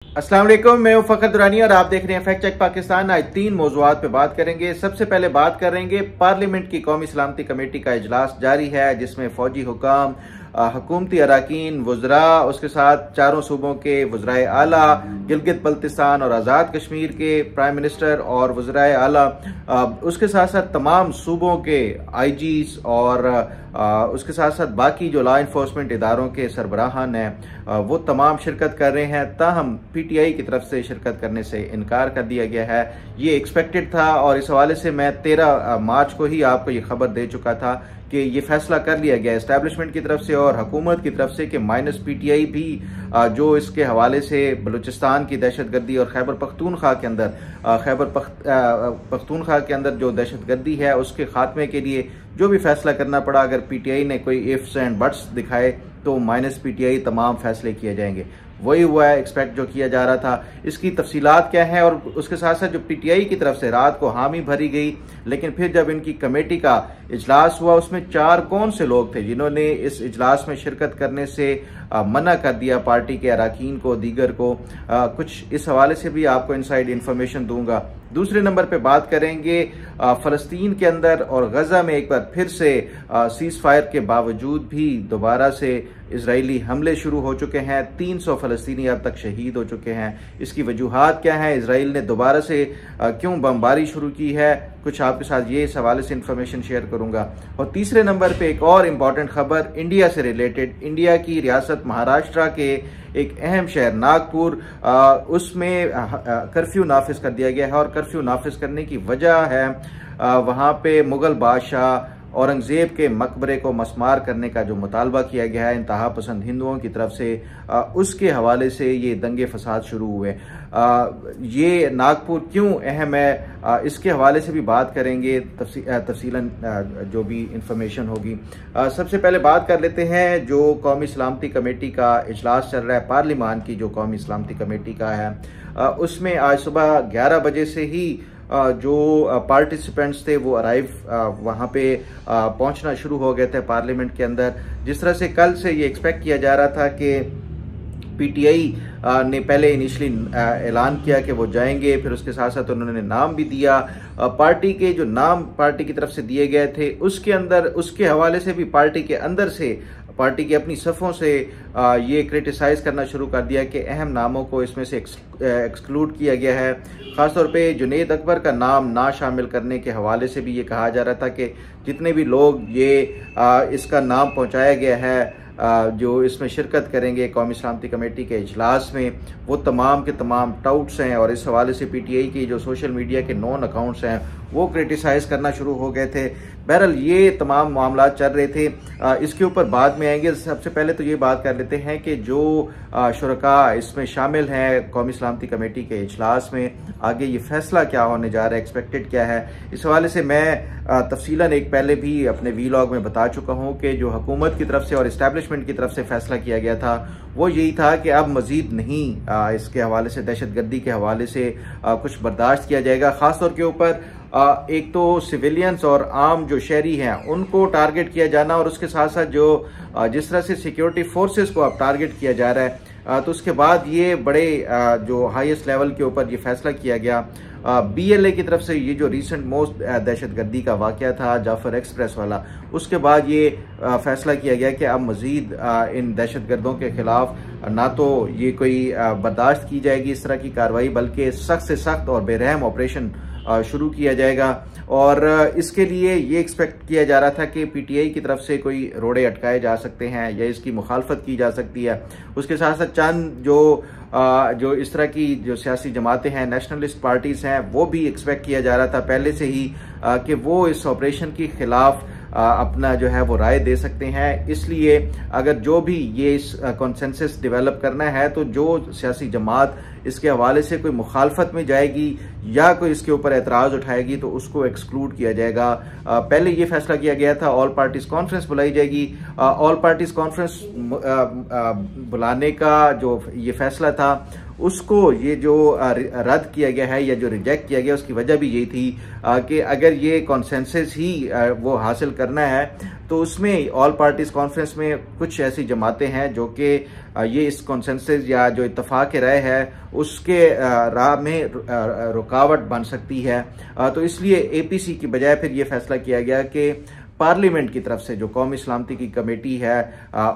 अस्सलाम वालेकुम, मैं हूं फखर दुरानी और आप देख रहे हैं फैक्ट चेक पाकिस्तान। आज 3 मौज़ूआत पे बात करेंगे। सबसे पहले बात करेंगे पार्लियामेंट की कौमी सलामती कमेटी का इजलास जारी है, जिसमें फौजी हुकाम, हुकूमती अराकीन, वज़रा, उसके साथ चारों सूबों के वज़राए आला, गिलगित बल्तिस्तान और आज़ाद कश्मीर के प्राइम मिनिस्टर और वज़राए आला, उसके साथ साथ तमाम सूबों के आईजीज़ और उसके साथ साथ बाकी जो लॉ इन्फोर्समेंट इदारों के सरबराहान हैं वो तमाम शिरकत कर रहे हैं। ताहम पीटीआई की तरफ से शिरकत करने से इनकार कर दिया गया है। ये एक्सपेक्टेड था और इस हवाले से मैं 13 मार्च को ही आपको ये खबर दे चुका था कि ये फैसला कर लिया गया एस्टैब्लिशमेंट की तरफ से और हुकूमत की तरफ से कि माइनस पीटीआई भी जो इसके हवाले से बलूचिस्तान की दहशतगर्दी और खैबर पख्तूनख्वा के अंदर जो दहशतगर्दी है उसके खात्मे के लिए जो भी फैसला करना पड़ा, अगर पीटीआई ने कोई इफ्स एंड बट्स दिखाए तो माइनस पीटीआई तमाम फैसले किए जाएंगे। वही हुआ है एक्सपेक्ट जो किया जा रहा था। इसकी तफसीलात क्या है और उसके साथ साथ जो पीटीआई की तरफ से रात को हामी भरी गई, लेकिन फिर जब इनकी कमेटी का इजलास हुआ उसमें 4 कौन से लोग थे जिन्होंने इस इजलास में शिरकत करने से मना कर दिया पार्टी के अराकीन को, दीगर को। कुछ इस हवाले से भी आपको इनसाइड इंफॉर्मेशन दूंगा। दूसरे नंबर पे बात करेंगे फलस्तीन के अंदर और गजा में एक बार फिर से सीज फायर के बावजूद भी दोबारा से इजरायली हमले शुरू हो चुके हैं। 300 फलस्तीनी अब तक शहीद हो चुके हैं। इसकी वजूहात क्या है, इसराइल ने दोबारा से क्यों बमबारी शुरू की है, कुछ आपके साथ ये इस हवाले से इंफॉर्मेशन शेयर करूंगा। और तीसरे नंबर पे एक और इम्पॉर्टेंट खबर इंडिया से रिलेटेड। इंडिया की रियासत महाराष्ट्र के एक अहम शहर नागपुर, उसमें कर्फ्यू नाफिज कर दिया गया है और कर्फ्यू नाफिज करने की वजह है वहाँ पे मुगल बादशाह औरंगजेब के मकबरे को मस्मार करने का जो मुतालबा किया गया है इंतहा पसंद हिंदुओं की तरफ से, उसके हवाले से ये दंगे फसाद शुरू हुए। ये नागपुर क्यों अहम है, इसके हवाले से भी बात करेंगे तफसीलन जो भी इंफॉर्मेशन होगी। सबसे पहले बात कर लेते हैं जो कौमी सलामती कमेटी का इजलास चल रहा है, पार्लियामान की जो कौमी सलामती कमेटी का है, उसमें आज सुबह 11 बजे से ही जो पार्टिसिपेंट्स थे वो अराइव वहाँ पे पहुँचना शुरू हो गए थे पार्लियामेंट के अंदर। जिस तरह से कल से ये एक्सपेक्ट किया जा रहा था कि पीटीआई ने पहले इनिशली ऐलान किया कि वो जाएंगे, फिर उसके साथ साथ उन्होंने नाम भी दिया। पार्टी के जो नाम पार्टी की तरफ से दिए गए थे उसके अंदर उसके हवाले से भी पार्टी के अंदर से पार्टी की अपनी सफ़ों से ये क्रिटिसाइज करना शुरू कर दिया कि अहम नामों को इसमें से एक्सक्लूड किया गया है। ख़ासतौर पे जुनैद अकबर का नाम ना शामिल करने के हवाले से भी ये कहा जा रहा था कि जितने भी लोग ये इसका नाम पहुंचाया गया है जो इसमें शिरकत करेंगे कौमी सलामती कमेटी के इजलास में, वो तमाम के तमाम टाउट्स हैं। और इस हवाले से पीटीआई की जो सोशल मीडिया के नॉन अकाउंट्स हैं वो क्रिटिसाइज करना शुरू हो गए थे। बहरहाल ये तमाम मामला चल रहे थे, इसके ऊपर बाद में आएंगे। सबसे पहले तो ये बात कर लेते हैं कि जो शुरका इसमें शामिल हैं कौमी सलामती कमेटी के इजलास में, आगे ये फैसला क्या होने जा रहा है, एक्सपेक्टेड क्या है। इस हवाले से मैं तफसीलन एक पहले भी अपने वीलॉग में बता चुका हूँ कि जो हुकूमत की तरफ से और इस्टेब्लिशमेंट की तरफ से फैसला किया गया था वो यही था कि अब मजीद नहीं इसके हवाले से दहशतगर्दी के हवाले से कुछ बर्दाश्त किया जाएगा। ख़ासतौर के ऊपर एक तो सिविलियंस और आम जो शहरी हैं उनको टारगेट किया जाना और उसके साथ साथ जो जिस तरह से सिक्योरिटी फोर्सेस को अब टारगेट किया जा रहा है, तो उसके बाद ये बड़े जो हाईएस्ट लेवल के ऊपर ये फैसला किया गया। बीएलए की तरफ से ये जो रिसेंट मोस्ट दहशतगर्दी का वाकया था जाफर एक्सप्रेस वाला, उसके बाद ये फैसला किया गया कि अब मजीद इन दहशतगर्दों के खिलाफ ना तो ये कोई बर्दाश्त की जाएगी इस तरह की कार्रवाई, बल्कि सख्त से सख्त और बेरहम ऑपरेशन शुरू किया जाएगा। और इसके लिए ये एक्सपेक्ट किया जा रहा था कि पीटीआई की तरफ से कोई रोड़े अटकाए जा सकते हैं या इसकी मुखालफत की जा सकती है। उसके साथ साथ चंद जो इस तरह की जो सियासी जमातें हैं, नेशनलिस्ट पार्टीज हैं, वो भी एक्सपेक्ट किया जा रहा था पहले से ही कि वो इस ऑपरेशन के खिलाफ अपना जो है वो राय दे सकते हैं। इसलिए अगर जो भी ये कॉन्सेंसस डेवलप करना है तो जो सियासी जमात इसके हवाले से कोई मुखालफत में जाएगी या कोई इसके ऊपर एतराज़ उठाएगी तो उसको एक्सक्लूड किया जाएगा। पहले ये फैसला किया गया था ऑल पार्टीज कॉन्फ्रेंस बुलाई जाएगी। ऑल पार्टीज कॉन्फ्रेंस बुलाने का जो ये फैसला था उसको ये जो रद्द किया गया है या जो रिजेक्ट किया गया, उसकी वजह भी यही थी कि अगर ये कॉन्सेंसस ही वो हासिल करना है तो उसमें ऑल पार्टीज कॉन्फ्रेंस में कुछ ऐसी जमातें हैं जो कि ये इस कॉन्सेंसस या जो इत्तफाक राय है उसके राह में रुकावट बन सकती है। तो इसलिए APC की बजाय फिर ये फैसला किया गया कि पार्लियामेंट की तरफ से जो कौमी सलामती की कमेटी है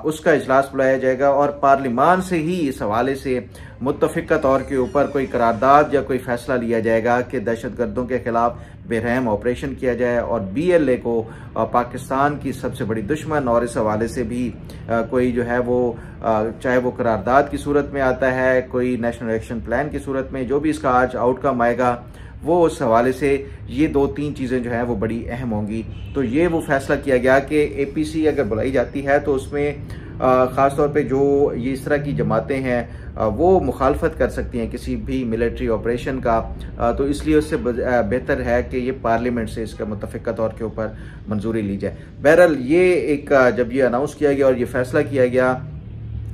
उसका इजलास बुलाया जाएगा और पार्लियामान से ही इस हवाले से मुत्तफिका तौर के ऊपर कोई करारदाद या कोई फैसला लिया जाएगा कि दहशतगर्दों के खिलाफ बेरहम ऑपरेशन किया जाए और BLA को पाकिस्तान की सबसे बड़ी दुश्मन और इस हवाले से भी कोई जो है वो चाहे वो करारदाद की सूरत में आता है, कोई नेशनल एक्शन प्लान की सूरत में, जो भी इसका आज आउटकम आएगा वो उस हवाले से ये 2-3 चीज़ें जो हैं वो बड़ी अहम होंगी। तो ये वो फैसला किया गया कि APC अगर बुलाई जाती है तो उसमें ख़ास तौर पे जो ये इस तरह की जमातें हैं वो मुखालफत कर सकती हैं किसी भी मिलिट्री ऑपरेशन का। तो इसलिए उससे बेहतर है कि ये पार्लियामेंट से इसका मुतफ़िका तौर के ऊपर मंजूरी ली जाए। बहरहाल ये एक जब ये अनाउंस किया गया और ये फैसला किया गया,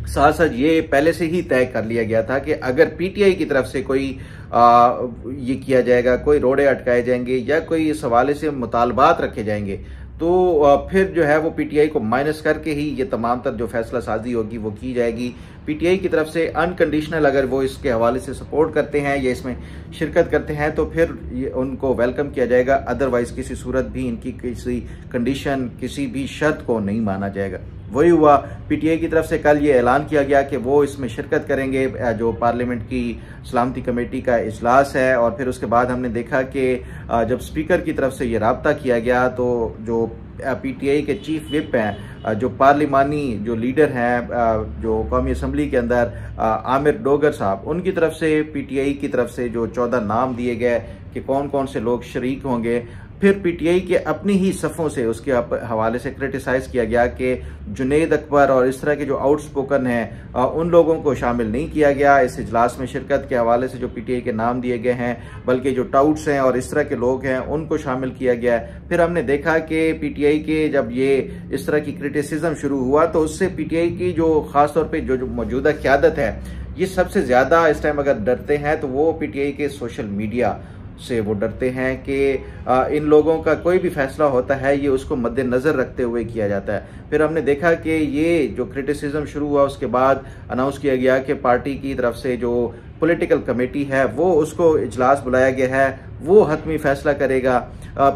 साथ साथ ये पहले से ही तय कर लिया गया था कि अगर PTI की तरफ से कोई ये किया जाएगा, कोई रोड़े अटकाए जाएंगे या कोई इस हवाले से मुतालबात रखे जाएंगे तो फिर जो है वो PTI को माइनस करके ही ये तमाम तर जो फैसला साजी होगी वो की जाएगी। PTI की तरफ से अनकंडीशनल अगर वो इसके हवाले से सपोर्ट करते हैं या इसमें शिरकत करते हैं तो फिर उनको वेलकम किया जाएगा, अदरवाइज किसी सूरत भी इनकी किसी कंडीशन, किसी भी शर्त को नहीं माना जाएगा। वही हुआ, PTI की तरफ से कल ये ऐलान किया गया कि वो इसमें शिरकत करेंगे, जो पार्लियामेंट की सलामती कमेटी का इजलास है। और फिर उसके बाद हमने देखा कि जब स्पीकर की तरफ से ये राब्ता किया गया तो जो PTI के चीफ विप हैं, जो पार्लिमानी जो लीडर हैं जो कौमी असम्बली के अंदर आमिर डोगर साहब, उनकी तरफ से PTI की तरफ से जो 14 नाम दिए गए कि कौन कौन से लोग शरीक होंगे, फिर PTI के अपनी ही सफ़ों से उसके हवाले से क्रिटिसाइज किया गया कि जुनैद अकबर और इस तरह के जो आउटस्पोकन हैं उन लोगों को शामिल नहीं किया गया इस इजलास में शिरकत के हवाले से जो PTI के नाम दिए गए हैं, बल्कि जो टाउट्स हैं और इस तरह के लोग हैं उनको शामिल किया गया है। फिर हमने देखा कि PTI के जब ये इस तरह की क्रिटिसिज्म शुरू हुआ तो उससे PTI की जो ख़ास तौर पर जो मौजूदा क़यादत है ये सबसे ज़्यादा इस टाइम अगर डरते हैं तो वो PTI के सोशल मीडिया से वो डरते हैं कि इन लोगों का कोई भी फैसला होता है ये उसको मद्देनज़र रखते हुए किया जाता है। फिर हमने देखा कि ये जो क्रिटिसिज्म शुरू हुआ उसके बाद अनाउंस किया गया कि पार्टी की तरफ से जो पॉलिटिकल कमेटी है वो उसको इजलास बुलाया गया है, वो हतमी फैसला करेगा।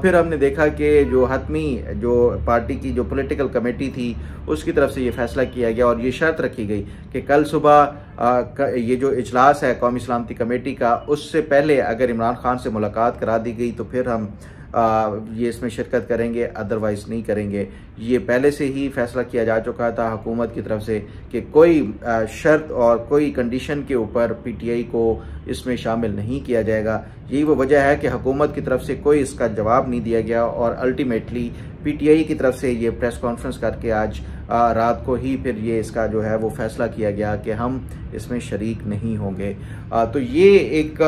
फिर हमने देखा कि जो हतमी जो पार्टी की जो पॉलिटिकल कमेटी थी उसकी तरफ से ये फैसला किया गया और ये शर्त रखी गई कि कल सुबह ये जो इजलास है कौमी सलामती कमेटी का, उससे पहले अगर इमरान खान से मुलाकात करा दी गई तो फिर हम ये इसमें शिरकत करेंगे, अदरवाइज नहीं करेंगे। ये पहले से ही फैसला किया जा चुका था हुकूमत की तरफ से कि कोई शर्त और कोई कंडीशन के ऊपर PTI को इसमें शामिल नहीं किया जाएगा। यही वो वजह है कि हुकूमत की तरफ से कोई इसका जवाब नहीं दिया गया और अल्टीमेटली PTI की तरफ से ये प्रेस कॉन्फ्रेंस करके आज रात को ही फिर ये इसका जो है वो फैसला किया गया कि हम इसमें शरीक नहीं होंगे। तो ये एक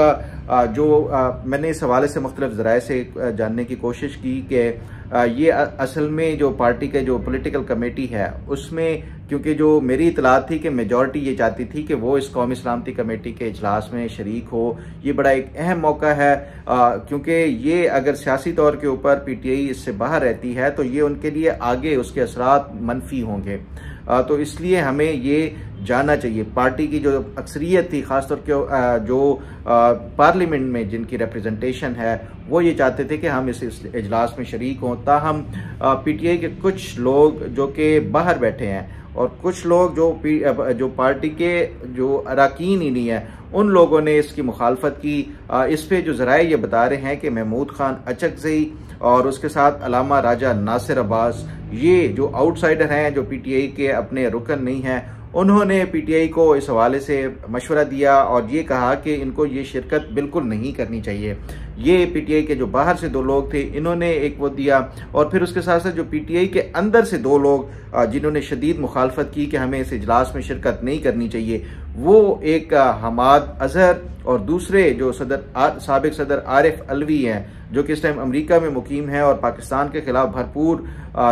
मैंने इस हवाले से मुख्तलिफ ज़राए से जानने की कोशिश की कि ये असल में जो पार्टी के जो पॉलिटिकल कमेटी है उसमें, क्योंकि जो मेरी इतलात थी कि मेजॉरिटी ये चाहती थी कि वो इस कौमी सलामती कमेटी के इजलास में शरीक हो। ये बड़ा एक अहम मौका है क्योंकि ये अगर सियासी तौर के ऊपर PTI इससे बाहर रहती है तो ये उनके लिए आगे उसके असरात मनफी होंगे। तो इसलिए हमें ये जानना चाहिए। पार्टी की जो अक्सरियत थी खासतौर के जो पार्लियामेंट में जिनकी रिप्रेजेंटेशन है वो ये चाहते थे कि हम इस इजलास में शरीक हों, ताहम PTI के कुछ लोग जो कि बाहर बैठे हैं और कुछ लोग जो पार्टी के जो अरकान ही नहीं है उन लोगों ने इसकी मुखालफत की। इस पे जो ज़राए ये बता रहे हैं कि महमूद खान अचकज़ई और उसके साथ अलामा राजा नासिर अब्बास, ये जो आउटसाइडर हैं जो PTI के अपने रुकन नहीं हैं, उन्होंने PTI को इस हवाले से मशवरा दिया और ये कहा कि इनको ये शिरकत बिल्कुल नहीं करनी चाहिए। ये PTI के जो बाहर से 2 लोग थे इन्होंने एक वो दिया और फिर उसके साथ साथ जो PTI के अंदर से 2 लोग जिन्होंने शदीद मुखालफत की कि हमें इस इजलास में शिरकत नहीं करनी चाहिए, वो एक हमाद अजहर और दूसरे जो साबिक सदर आरिफ अलवी हैं, जो कि इस टाइम अमेरिका में मुकीम है और पाकिस्तान के खिलाफ भरपूर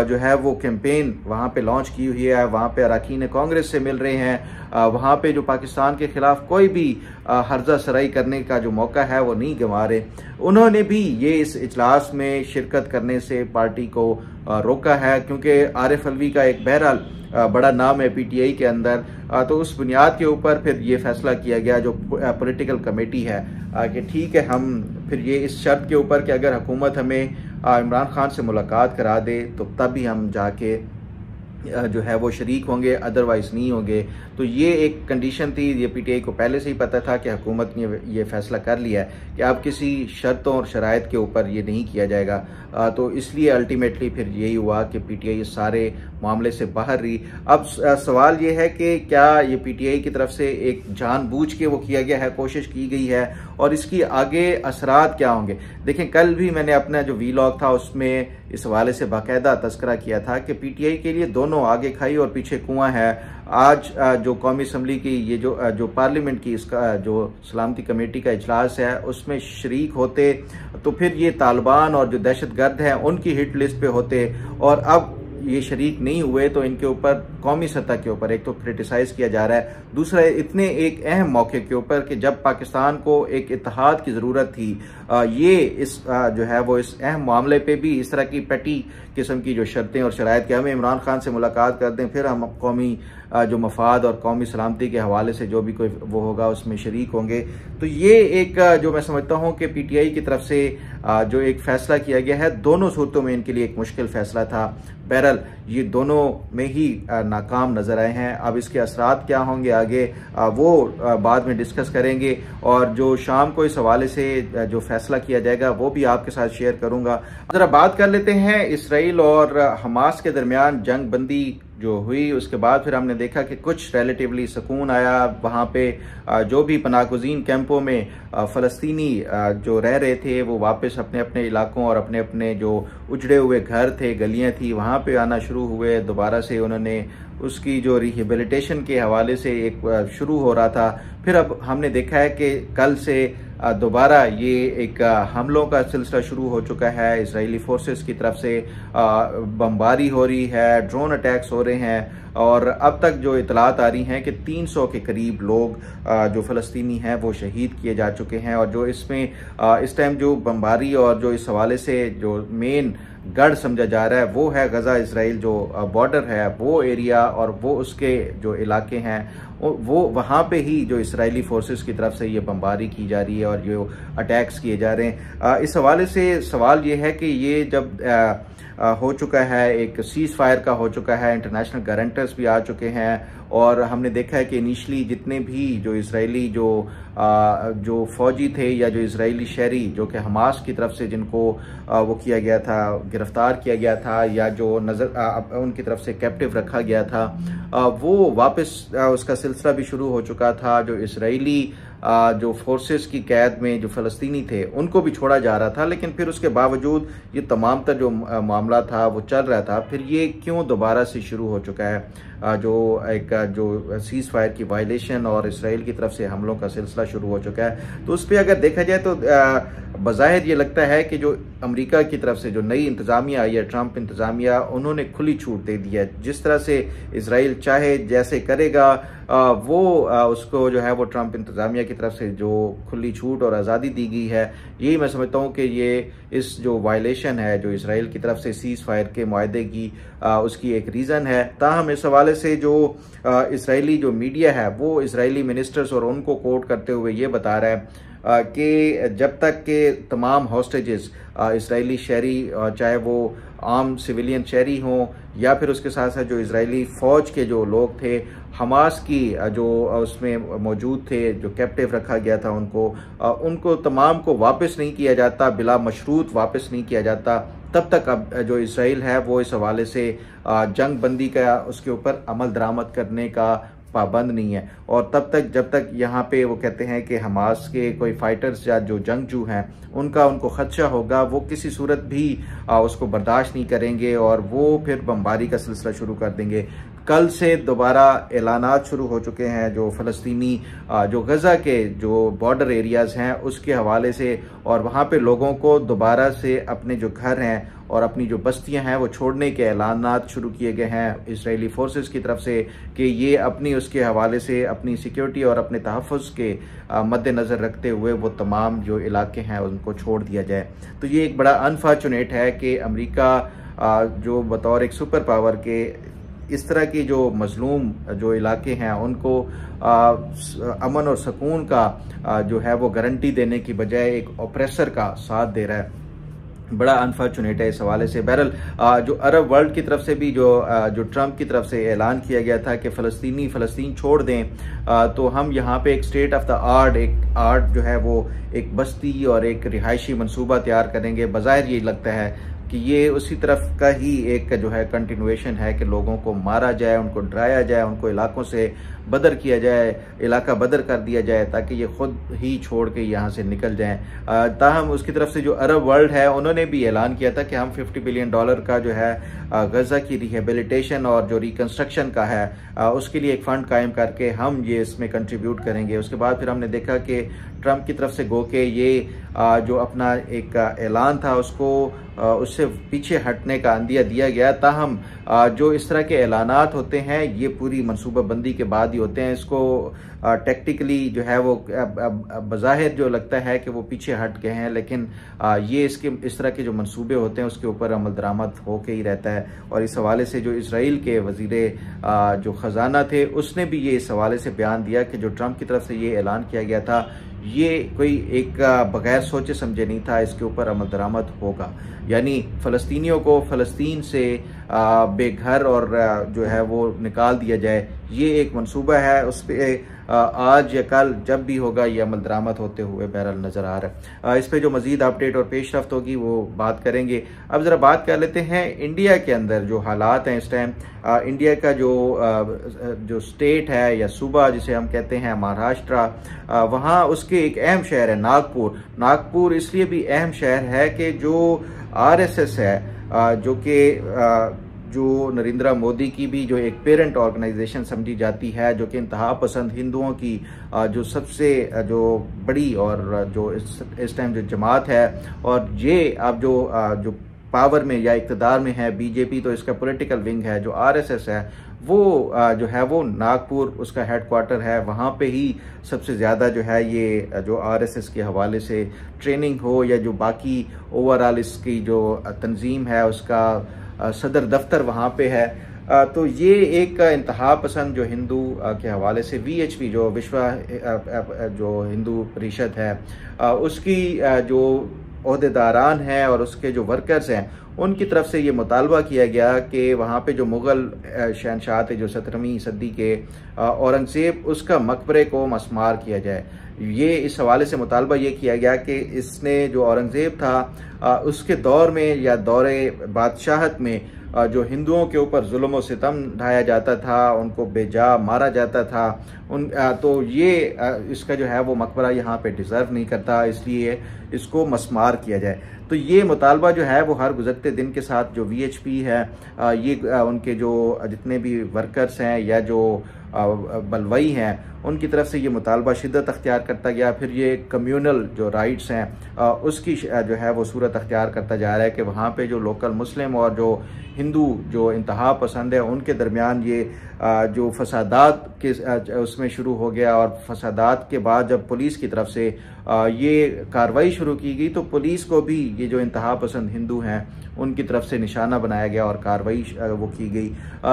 जो है वो कैंपेन वहाँ पे लॉन्च की हुई है। वहाँ पे अरकान कांग्रेस से मिल रहे हैं, वहाँ पे जो पाकिस्तान के खिलाफ कोई भी हर्जा सराई करने का जो मौका है वो नहीं गंवा रहे। उन्होंने भी ये इस इजलास में शिरकत करने से पार्टी को रोका है, क्योंकि आरिफ अलवी का एक बहरहाल बड़ा नाम है पीटीआई के अंदर। तो उस बुनियाद के ऊपर फिर ये फैसला किया गया जो पॉलिटिकल कमेटी है कि ठीक है, हम फिर ये इस शर्त के ऊपर कि अगर हुकूमत हमें इमरान खान से मुलाकात करा दे तो तभी हम जाके जो है वो शरीक होंगे, अदरवाइज नहीं होंगे। तो ये एक कंडीशन थी, ये पीटीआई को पहले से ही पता था कि हुकूमत ने ये फैसला कर लिया है कि अब किसी शर्तों और शराइत के ऊपर ये नहीं किया जाएगा। तो इसलिए अल्टीमेटली फिर यही हुआ कि पीटीआई इस सारे मामले से बाहर रही। अब सवाल ये है कि क्या ये पीटीआई की तरफ से एक जानबूझ के वो किया गया है, कोशिश की गई है, और इसकी आगे असरात क्या होंगे। देखें, कल भी मैंने अपना जो वीलॉग था उसमें इस हवाले से बाकायदा तस्करा किया था कि पीटीआई के लिए दोनों आगे खाई और पीछे कुआं है। आज जो कौमी असम्बली की ये जो पार्लियामेंट की इसका जो सलामती कमेटी का इजलास है उसमें शरीक होते तो फिर ये तालिबान और जो दहशतगर्द हैं उनकी हिट लिस्ट पे होते, और अब ये शरीक नहीं हुए तो इनके ऊपर कौमी सतह के ऊपर एक तो क्रिटिसाइज किया जा रहा है, दूसरा इतने एक अहम मौके के ऊपर कि जब पाकिस्तान को एक इत्तेहाद की ज़रूरत थी, ये इस जो है वो इस अहम मामले पे भी इस तरह की पेटी किस्म की जो शर्तें और शराइत कि हमें इमरान खान से मुलाकात कर दें, फिर हम कौमी जो मफाद और कौमी सलामती के हवाले से जो भी कोई वो होगा उसमें शरीक होंगे। तो ये एक जो मैं समझता हूँ कि पीटीआई की तरफ से जो एक फैसला किया गया है, दोनों सूरतों में इनके लिए एक मुश्किल फैसला था। बहरहाल ये दोनों में ही नाकाम नजर आए हैं। अब इसके असरात क्या होंगे आगे वो बाद में डिस्कस करेंगे, और जो शाम को इस हवाले से जो फैसला किया जाएगा वो भी आपके साथ शेयर करूंगा। जरा बात कर लेते हैं इसराइल और हमास के दरमियान जंग बंदी जो हुई, उसके बाद फिर हमने देखा कि कुछ रिलेटिवली सुकून आया। वहाँ पे जो भी पनाहगज़ीन कैंपों में फ़लस्तीनी जो रह रहे थे वो वापस अपने अपने इलाकों और अपने अपने जो उजड़े हुए घर थे, गलियाँ थी, वहाँ पे आना शुरू हुए। दोबारा से उन्होंने उसकी जो रिहेबिलिटेशन के हवाले से एक शुरू हो रहा था। फिर अब हमने देखा है कि कल से दोबारा ये एक हमलों का सिलसिला शुरू हो चुका है। इजरायली फोर्सेस की तरफ से बमबारी हो रही है, ड्रोन अटैक्स हो रहे हैं, और अब तक जो इतलात आ रही हैं कि 300 के करीब लोग जो फ़लस्तीनी हैं वो शहीद किए जा चुके हैं। और जो इसमें इस टाइम जो बमबारी और जो इस हवाले से जो मेन गढ़ समझा जा रहा है वो है गजा इसराइल जो बॉर्डर है वो एरिया, और वो उसके जो इलाके हैं वो वहाँ पे ही जो इसराइली फोर्सेस की तरफ से ये बमबारी की जा रही है और जो अटैक्स किए जा रहे हैं। इस हवाले से सवाल ये है कि ये जब हो चुका है, एक सीज फायर का हो चुका है, इंटरनेशनल गारंटर्स भी आ चुके हैं, और हमने देखा है कि इनिशली जितने भी जो इसराइली जो फौजी थे या जो इसराइली शहरी जो कि हमास की तरफ से जिनको वो किया गया था, गिरफ्तार किया गया था, या जो उनकी तरफ से कैप्टिव रखा गया था, वो वापस उसका सिलसिला भी शुरू हो चुका था। जो इसराइली जो फोर्सेस की कैद में जो फ़लस्तीनी थे उनको भी छोड़ा जा रहा था, लेकिन फिर उसके बावजूद ये तमाम जो मामला था वो चल रहा था। फिर ये क्यों दोबारा से शुरू हो चुका है, जो सीज फायर की वायलेशन और इसराइल की तरफ से हमलों का सिलसिला शुरू हो चुका है। तो उस पर अगर देखा जाए तो बज़ाहिर ये लगता है कि जो अमेरिका की तरफ से जो नई इंतज़ामिया आई है, ट्रंप इंतज़ामिया, उन्होंने खुली छूट दे दी है। जिस तरह से इसराइल चाहे जैसे करेगा वो उसको जो है वो ट्रंप इंतज़ामिया की तरफ से जो खुली छूट और आज़ादी दी गई है, यही मैं समझता हूँ कि ये इस जो वायलेशन है जो इसराइल की तरफ से सीज़ फायर के मुआहदे की उसकी एक रीज़न है। ताहम इस हवाले से जो इसराइली जो मीडिया है वो इसराइली मिनिस्टर्स और उनको कोट करते हुए ये बता रहा है कि जब तक के तमाम हॉस्टेजेस इसराइली शहरी, चाहे वो आम सिविलियन शहरी हों या फिर उसके साथ साथ जो इसराइली फ़ौज के जो लोग थे, हमास की जो उसमें मौजूद थे, जो कैप्टिव रखा गया था, उनको तमाम को वापस नहीं किया जाता, बिला मशरूत वापस नहीं किया जाता, तब तक अब जो इसराइल है वो इस हवाले से जंग बंदी का उसके ऊपर अमल दरामद करने का पाबंद नहीं है। और तब तक जब तक यहाँ पे वो कहते हैं कि हमास के कोई फाइटर्स या जो जंगजू हैं उनको खदशा होगा, वो किसी सूरत भी उसको बर्दाश्त नहीं करेंगे और वो फिर बमबारी का सिलसिला शुरू कर देंगे। कल से दोबारा ऐलानात शुरू हो चुके हैं जो फ़लस्तीनी जो गज़ा के जो बॉर्डर एरियाज़ हैं उसके हवाले से, और वहाँ पे लोगों को दोबारा से अपने जो घर हैं और अपनी जो बस्तियां हैं वो छोड़ने के ऐलानात शुरू किए गए हैं इजरायली फोर्सेस की तरफ से कि ये अपनी उसके हवाले से अपनी सिक्योरिटी और अपने तहफ़्फ़ुज़ के मद्देनज़र रखते हुए वो तमाम जो इलाके हैं उनको छोड़ दिया जाए। तो ये एक बड़ा अनफॉर्चुनेट है कि अमेरिका जो बतौर एक सुपर पावर के इस तरह की जो मजलूम जो इलाके हैं उनको अमन और सुकून का जो है वो गारंटी देने की बजाय एक ऑपरेसर का साथ दे रहा है। बड़ा अनफॉर्चुनेट है इस हवाले से। बहरहाल जो अरब वर्ल्ड की तरफ से भी जो ट्रंप की तरफ से ऐलान किया गया था कि फ़लस्तीन छोड़ दें, तो हम यहाँ पे एक स्टेट ऑफ द आर्ट जो है वो एक बस्ती और एक रिहायशी मंसूबा तैयार करेंगे। बज़ाहिर ये लगता है कि ये उसी तरफ का ही एक जो है कंटिन्यूएशन है कि लोगों को मारा जाए, उनको डराया जाए, उनको इलाकों से बदर किया जाए, इलाका बदर कर दिया जाए ताकि ये खुद ही छोड़ के यहाँ से निकल जाएं। ताहम उसकी तरफ से जो अरब वर्ल्ड है उन्होंने भी ऐलान किया था कि हम $50 बिलियन का जो है गज़ा की रिहेबिलिटेशन और जो रिकन्स्ट्रक्शन का है उसके लिए एक फ़ंड कायम करके हम ये इसमें कंट्रीब्यूट करेंगे। उसके बाद फिर हमने देखा कि ट्रंप की तरफ से गो के ये जो अपना एक ऐलान था उसको उससे पीछे हटने का अंदिया दिया गया। ताहम जो इस तरह के ऐलानात होते हैं ये पूरी मनसूबाबंदी के बाद ही होते हैं। इसको टेक्टिकली जो है वो बज़ाहिर जो लगता है कि वो पीछे हट गए हैं, लेकिन ये इस तरह के जो मंसूबे होते हैं उसके ऊपर अमल दरामद होके ही रहता है। और इस हवाले से जो इसराइल के वज़ीरे जो ख़जाना थे उसने भी ये इस हवाले से बयान दिया कि जो ट्रंप की तरफ से ये ऐलान किया गया था ये कोई एक बगैर सोचे समझे नहीं था, इसके ऊपर अमल दरामद होगा। यानी फ़लस्तीनियों को फ़लस्तीन से बेघर और जो है वो निकाल दिया जाए, ये एक मंसूबा है। उस पर आज या कल जब भी होगा ये अमल दरामद होते हुए बहरहाल नज़र आ रहा है। इस पर जो मज़ीद अपडेट और पेशरफ्त होगी वो बात करेंगे। अब ज़रा बात कर लेते हैं इंडिया के अंदर जो हालात हैं इस टाइम। इंडिया का जो स्टेट है या सूबा जिसे हम कहते हैं महाराष्ट्र, वहाँ उसके एक अहम शहर है नागपुर इसलिए भी अहम शहर है कि जो RSS है जो नरेंद्र मोदी की भी जो एक पेरेंट ऑर्गेनाइजेशन समझी जाती है, जो कि इंतहा पसंद हिंदुओं की जो सबसे जो बड़ी और जो इस टाइम जो जमात है, और ये अब जो पावर में या इक़्तिदार में है बीजेपी, तो इसका पॉलिटिकल विंग है जो RSS है वो जो है वो नागपुर उसका हेडक्वार्टर है। वहाँ पे ही सबसे ज़्यादा जो है ये जो RSS के हवाले से ट्रेनिंग हो या जो बाकी ओवरऑल इसकी जो तंजीम है उसका सदर दफ्तर वहाँ पे है। तो ये एक इंतहा पसंद जो हिंदू के हवाले से VHP जो विश्व जो हिंदू परिषद है उसकी जो ओहदेदारान हैं और उसके जो वर्कर्स हैं उनकी तरफ से ये मुतालबा किया गया कि वहाँ पे जो मुग़ल शहनशाह थे जो 17वीं सदी के औरंगज़ेब, उसका मकबरे को मस्मार किया जाए। ये इस हवाले से मुतालबा ये किया गया कि इसने जो औरंगज़ेब था उसके दौर में या दौरे बादशाहत में जो हिंदुओं के ऊपर जुल्म व सितम ढाया जाता था, उनको बेजा मारा जाता था, तो ये इसका जो है वो मकबरा यहाँ पे डिज़र्व नहीं करता, इसलिए इसको मस्मार किया जाए। तो ये मुतालबा जो है वो हर गुज़रते दिन के साथ जो VHP है ये उनके जो जितने भी वर्कर्स हैं या जो बलवई हैं उनकी तरफ से ये मुतालबा शिद्दत अख्तियार करता गया। फिर ये कम्यूनल जो राइट्स हैं उसकी जो है वो सूरत अख्तियार करता जा रहा है कि वहाँ पे जो लोकल मुस्लिम और जो हिंदू जो इंतहा पसंद है उनके दरमियान ये जो फसादात के उसमें शुरू हो गया। और फसादात के बाद जब पुलिस की तरफ से ये कार्रवाई शुरू की गई तो पुलिस को भी ये जो इंतहा पसंद हिंदू हैं उनकी तरफ से निशाना बनाया गया और कार्रवाई वो की गई।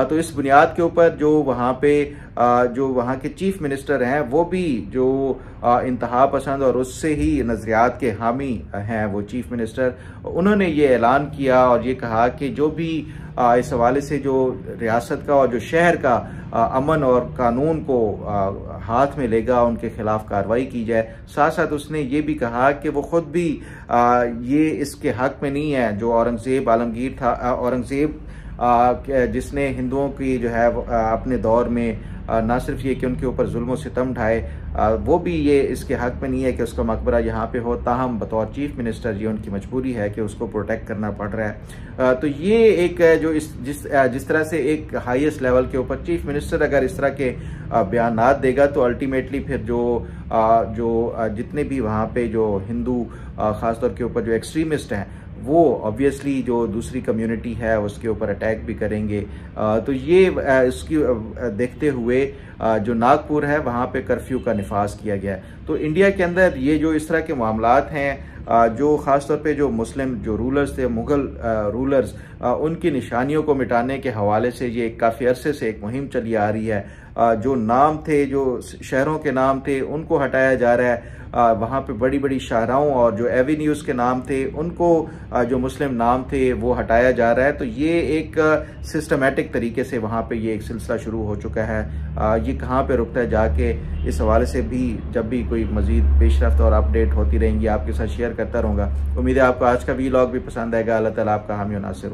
तो इस बुनियाद के ऊपर जो वहाँ पे जो वहाँ के चीफ मिनिस्टर हैं वो भी जो इंतहा पसंद और उससे ही नज़रियात के हामी हैं वो चीफ मिनिस्टर, उन्होंने ये ऐलान किया और ये कहा कि जो भी इस हवाले से जो रियासत का और जो शहर का अमन और कानून को हाथ में लेगा उनके खिलाफ कार्रवाई की जाए। साथ साथ उसने ये भी कहा कि वो खुद भी ये इसके हक में नहीं है जो औरंगज़ेब आलमगीर था, औरंगज़ेब जिसने हिंदुओं की जो है अपने दौर में ना सिर्फ ये कि उनके ऊपर जुल्म सितम ढाए वो भी ये इसके हक में नहीं है कि उसका मकबरा यहाँ पे हो, ताहम बतौर चीफ मिनिस्टर ये उनकी मजबूरी है कि उसको प्रोटेक्ट करना पड़ रहा है। तो ये एक जो जिस तरह से एक हाईएस्ट लेवल के ऊपर चीफ मिनिस्टर अगर इस तरह के बयानात देगा तो अल्टीमेटली फिर जो जितने भी वहाँ पे जो हिंदू ख़ासतौर के ऊपर जो एक्सट्रीमिस्ट हैं वो ऑब्वियसली जो दूसरी कम्युनिटी है उसके ऊपर अटैक भी करेंगे। तो ये इसकी देखते हुए जो नागपुर है वहाँ पे कर्फ्यू का निफाज किया गया है। तो इंडिया के अंदर ये जो इस तरह के मामलात हैं जो ख़ास तौर पे जो मुस्लिम जो रूलर्स थे, मुग़ल रूलर्स, उनकी निशानियों को मिटाने के हवाले से ये काफ़ी अरसे से एक मुहिम चली आ रही है। जो नाम थे, जो शहरों के नाम थे, उनको हटाया जा रहा है। वहाँ पे बड़ी बड़ी शाहराओं और जो एवेन्यूज़ के नाम थे उनको जो मुस्लिम नाम थे वो हटाया जा रहा है। तो ये एक सिस्टमेटिक तरीके से वहाँ पे ये एक सिलसिला शुरू हो चुका है। ये कहाँ पे रुकता है जाके, इस हवाले से भी जब भी कोई मज़ीद पेशरफ्त और अपडेट होती रहेंगी आपके साथ शेयर करता रहूँगा। उम्मीद है आपको आज का वीलॉग भी पसंद आएगा। अल्लाह ताला आपका हामी और नासिर हो।